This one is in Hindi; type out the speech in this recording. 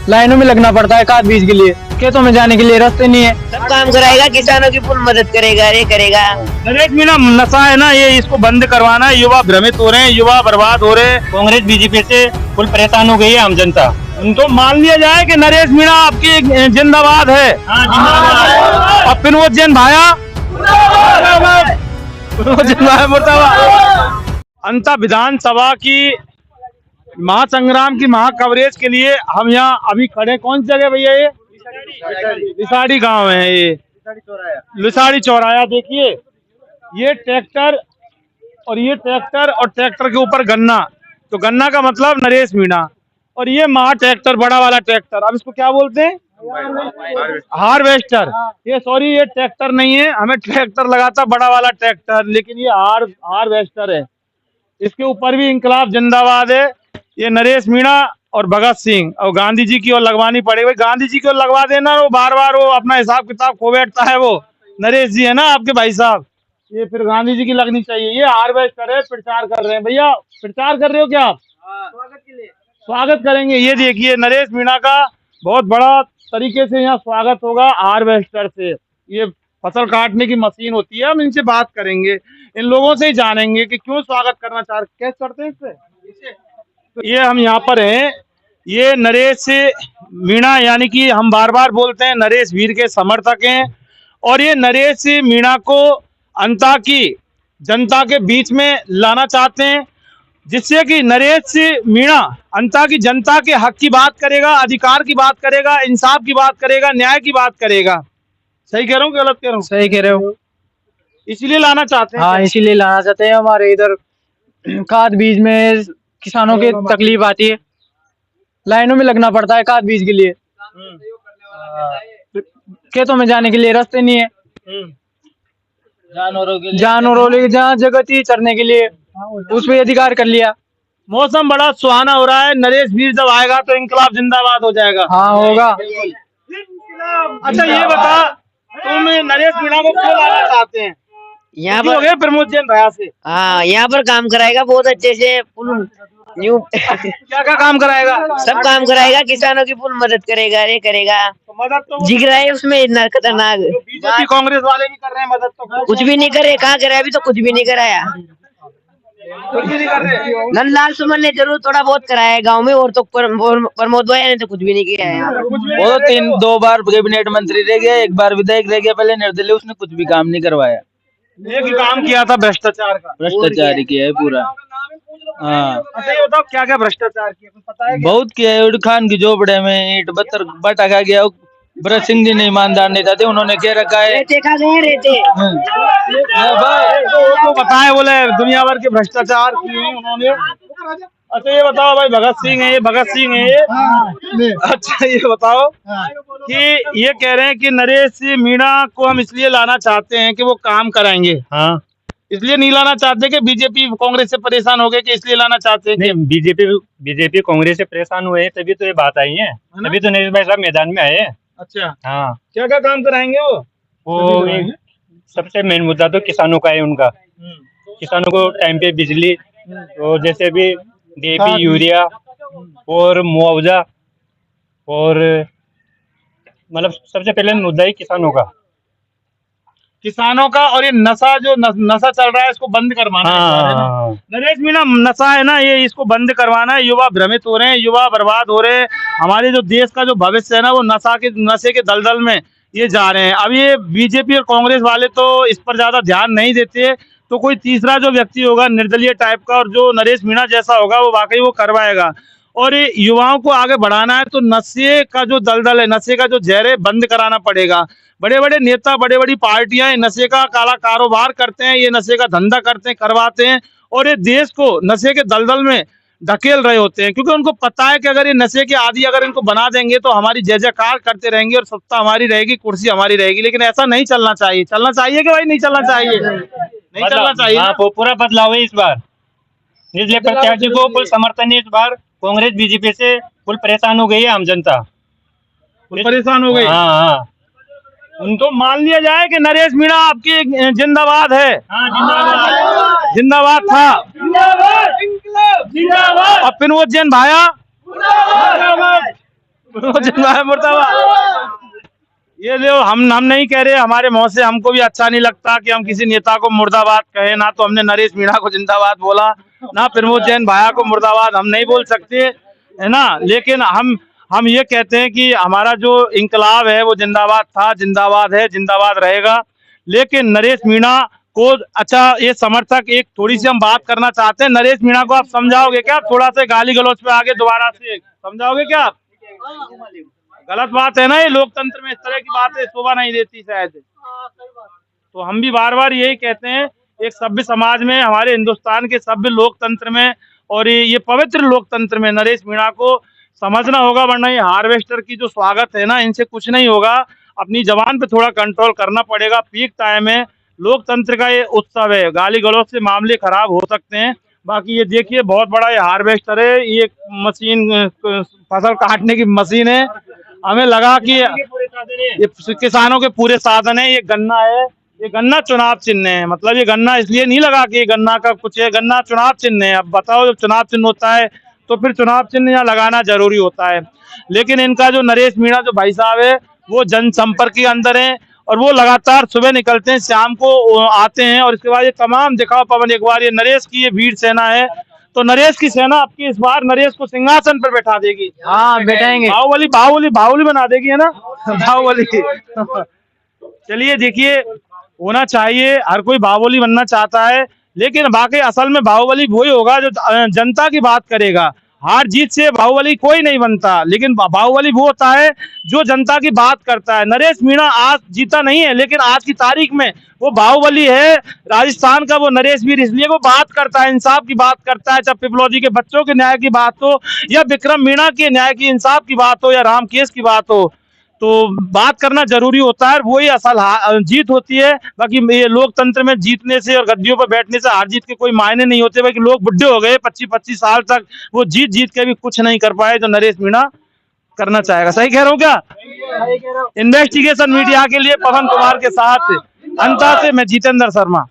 लाइनों में लगना पड़ता है खाद बीज के लिए, खेतों में जाने के लिए रास्ते नहीं है। सब काम कराएगा, किसानों की फुल मदद करेगा, ये करेगा। नरेश मीणा नशा है ना, ये इसको बंद करवाना है। युवा भ्रमित हो रहे हैं, युवा बर्बाद हो रहे हैं। कांग्रेस बीजेपी से फुल परेशान हो गई है आम जनता। उनको मान लिया जाए कि नरेश मीणा आपकी जिंदाबाद है। और फिर जैन भाया मुर्दाबाद। अंता विधानसभा की महासंग्राम की महाकवरेज के लिए हम यहाँ अभी खड़े। कौन सी जगह भैया? ये लिसाड़ी गांव है। ये लिसाड़ी चौराया। देखिए ये ट्रैक्टर और ये ट्रैक्टर और ट्रैक्टर के ऊपर गन्ना, तो गन्ना का मतलब नरेश मीणा। और ये महा ट्रैक्टर, बड़ा वाला ट्रैक्टर, अब इसको क्या बोलते हैं? हार्वेस्टर। ये सॉरी, ये ट्रैक्टर नहीं है, हमें ट्रैक्टर लगा था बड़ा वाला ट्रैक्टर, लेकिन ये हार्वेस्टर है। इसके ऊपर भी इंकलाब जिंदाबाद है। ये नरेश मीणा और भगत सिंह और गांधी जी की ओर लगवानी पड़ेगी। गांधी जी की ओर लगवा देना, वो बार बार वो अपना हिसाब किताब खो बैठता है। वो नरेश जी है ना आपके भाई साहब, ये फिर गांधी जी की लगनी चाहिए। ये हार्वेस्टर है, प्रचार कर रहे हैं। भैया प्रचार कर रहे हो क्या आप? स्वागत के लिए स्वागत करेंगे। ये देखिए नरेश मीणा का बहुत बड़ा तरीके से यहाँ स्वागत होगा हार्वेस्टर से। ये फसल काटने की मशीन होती है। हम इनसे बात करेंगे, इन लोगों से ही जानेंगे कि क्यों स्वागत करना चाह रहे, कैसे करते हैं इससे। तो ये हम यहाँ पर हैं। ये नरेश मीणा, यानी कि हम बार बार बोलते हैं नरेश वीर के समर्थक हैं। और ये नरेश मीणा को अंता की जनता के बीच में लाना चाहते हैं, जिससे कि नरेश मीणा अंता की जनता के हक की बात करेगा, अधिकार की बात करेगा, इंसाफ की बात करेगा, न्याय की बात करेगा। सही कह रहा हूँ कि गलत कह रहा हूँ? सही कह रहे हो। इसीलिए लाना चाहते हैं। हाँ, इसीलिए लाना चाहते हैं। हमारे इधर खाद बीज में किसानों की तकलीफ आती है, लाइनों में लगना पड़ता है खाद बीज के लिए, खेतों में जाने के लिए रास्ते नहीं है। जानवरों के जहाँ जगह थी चरने के लिए, उस पे अधिकार कर लिया। मौसम बड़ा सुहाना हो रहा है। नरेश वीर जब आएगा तो इंकलाब जिंदाबाद हो जाएगा। हाँ, होगा। अच्छा ये बता, तुम नरेश मीणा को क्यों लाना चाहते हैं? यहाँ हो पर गए प्रमोद जैन भैया से। हाँ, यहाँ पर काम कराएगा बहुत अच्छे से, फुल न्यू क्या क्या काम कराएगा? सब काम कराएगा, किसानों की फुल मदद करेगा, ये करेगा। तो मदद तो जिग रहा है उसमें इतना खतरनाक। बीजेपी कांग्रेस वाले भी कर रहे हैं मदद, तो कुछ भी नहीं करे, कहाँ कराया? अभी तो कुछ भी नहीं कराया। कुछ भी नहीं कर रहे। नंदलाल सुमन ने जरूर थोड़ा बहुत कराया है गाँव में, और तो प्रमोद भाई ने तो कुछ भी नहीं किया है। वो तो 2 बार कैबिनेट मंत्री रह गया, 1 बार विधायक रह गया पहले निर्दलीय, उसने कुछ भी काम नहीं करवाया। एक ही काम किया था भ्रष्टाचार का। भ्रष्टाचार ही किया है पूरा। हाँ, अच्छा ये बताओ क्या क्या भ्रष्टाचार किया, कुछ पता है? बहुत किया है। उड़ खान की झोपड़े में ईंट बत्तर बटा खा गया। भरत सिंह जी ने ईमानदार नेता थे, उन्होंने क्या रखा है। रेते खा गए, रेते। तो बताए, बोले दुनिया भर के भ्रष्टाचार किए हैं उन्होंने। अच्छा ये बताओ भाई, भगत सिंह है ये, भगत सिंह है ये। अच्छा ये बताओ कि ये कह रहे हैं कि नरेश मीणा को हम इसलिए लाना चाहते हैं कि वो काम कराएंगे। हाँ, इसलिए नहीं लाना चाहते कि बीजेपी कांग्रेस से परेशान हो गए, कि इसलिए लाना चाहते हैं? नहीं, बीजेपी कांग्रेस से परेशान हुए तभी तो ये बात आई है, तभी तो नरेश भाई साहब मैदान में आए हैं। अच्छा, हाँ, क्या क्या काम कराएंगे वो? एक सबसे मेन मुद्दा तो किसानों का है उनका। किसानों को टाइम पे बिजली, और जैसे भी डीएपी, यूरिया और मुआवजा, और मतलब सबसे पहले मुद्दा ही किसानों का। और ये नशा जो नशा चल रहा है, इसको बंद करवाना है ना? नरेश मीणा नशा है ना, ये इसको बंद करवाना है। युवा भ्रमित हो रहे हैं, युवा बर्बाद हो रहे हैं। हमारे जो देश का जो भविष्य है ना, वो नशे के दलदल में ये जा रहे हैं। अब ये बीजेपी और कांग्रेस वाले तो इस पर ज्यादा ध्यान नहीं देते, तो कोई तीसरा जो व्यक्ति होगा निर्दलीय टाइप का, और जो नरेश मीणा जैसा होगा, वो वाकई वो करवाएगा। और ये युवाओं को आगे बढ़ाना है तो नशे का जो दलदल है, नशे का जो जहर है, बंद कराना पड़ेगा। बड़े बड़े नेता, बड़े बड़ी पार्टियां नशे का काला कारोबार करते हैं, ये नशे का धंधा करते हैं, करवाते हैं, और ये देश को नशे के दलदल में धकेल रहे होते हैं। क्योंकि उनको पता है कि अगर ये नशे के आदि अगर इनको बना देंगे तो हमारी जय जयकार करते रहेंगे और सत्ता हमारी रहेगी, कुर्सी हमारी रहेगी। लेकिन ऐसा नहीं चलना चाहिए। चलना चाहिए कि भाई नहीं चलना चाहिए? नहीं चलना चाहिए। हाँ, पूरा बदलाव है इस बार। निर्दलीय प्रत्याशी को फुल समर्थन है इस बार। कांग्रेस बीजेपी से फुल परेशान हो गई है आम जनता, परेशान हो गई। हाँ हाँ, उनको मान लिया जाए कि नरेश मीणा आपकी जिंदाबाद है। जिंदाबाद था। और फिर जैन भाया मुर्दाबाद। ये जो हम नहीं कह रहे, हमारे मुंह से हमको भी अच्छा नहीं लगता कि हम किसी नेता को मुर्दाबाद कहें। ना तो हमने नरेश मीणा को जिंदाबाद बोला, ना प्रमोद जैन भाया को मुर्दाबाद हम नहीं बोल सकते, है ना। लेकिन हम ये कहते हैं कि हमारा जो इंकलाब है वो जिंदाबाद था, जिंदाबाद है, जिंदाबाद रहेगा। लेकिन नरेश मीणा को, अच्छा ये समर्थक, एक थोड़ी सी हम बात करना चाहते हैं। नरेश मीणा को आप समझाओगे क्या? थोड़ा सा गाली गलौज पे आगे दोबारा से समझाओगे क्या? गलत बात है ना, ये लोकतंत्र में इस तरह की बातें शोभा नहीं देती शायद। तो हम भी बार बार यही कहते हैं, एक सभ्य समाज में, हमारे हिंदुस्तान के सभ्य लोकतंत्र में और ये पवित्र लोकतंत्र में नरेश मीणा को समझना होगा, वरना ये हार्वेस्टर की जो स्वागत है ना, इनसे कुछ नहीं होगा। अपनी जबान पे थोड़ा कंट्रोल करना पड़ेगा। पीक टाइम है, लोकतंत्र का ये उत्सव है, गाली गलौज से मामले खराब हो सकते हैं। बाकी ये देखिए बहुत बड़ा ये हार्वेस्टर है, ये मशीन फसल काटने की मशीन है। हमें लगा कि ये किसानों के पूरे साधन है। ये गन्ना है, ये गन्ना चुनाव चिन्ह है। मतलब ये गन्ना इसलिए नहीं लगा कि ये गन्ना का कुछ है, गन्ना चुनाव चिन्ह है। अब बताओ, जब चुनाव चिन्ह होता है तो फिर चुनाव चिन्ह यहाँ लगाना जरूरी होता है। लेकिन इनका जो नरेश मीणा जो भाई साहब है, वो जनसंपर्क के अंदर है और वो लगातार सुबह निकलते हैं, शाम को आते हैं और इसके बाद ये तमाम दिखाओ पवन। एक बार ये नरेश की ये वीर सेना है, तो नरेश की सेना आपकी इस बार नरेश को सिंहासन पर बैठा देगी। हाँ, बैठाएंगे। बाहुबली बाहुबली बाहुबली बना देगी, है ना। बाहुबली। चलिए देखिए, होना चाहिए, हर कोई बाहुबली बनना चाहता है, लेकिन बाकी असल में बाहुबली वही होगा जो जनता की बात करेगा। हार जीत से बाहुबली कोई नहीं बनता, लेकिन बाहुबली वो होता है जो जनता की बात करता है। नरेश मीणा आज जीता नहीं है, लेकिन आज की तारीख में वो बाहुबली है। राजस्थान का वो नरेश वीर इसलिए वो बात करता है, इंसाफ की बात करता है। चाहे पिपलौदी के बच्चों के न्याय की बात हो, या विक्रम मीणा के न्याय की इंसाफ की बात हो, या रामकेश की बात हो, तो बात करना जरूरी होता है। वही असल जीत होती है। बाकी ये लोकतंत्र में जीतने से और गद्दियों पर बैठने से हार जीत के कोई मायने नहीं होते। बाकी लोग बुढ़े हो गए 25-25 साल तक, वो जीत जीत के भी कुछ नहीं कर पाए जो नरेश मीणा करना चाहेगा। सही कह रहा हूँ क्या? इन्वेस्टिगेशन मीडिया के लिए पवन कुमार के साथ अंता से मैं जितेंद्र शर्मा।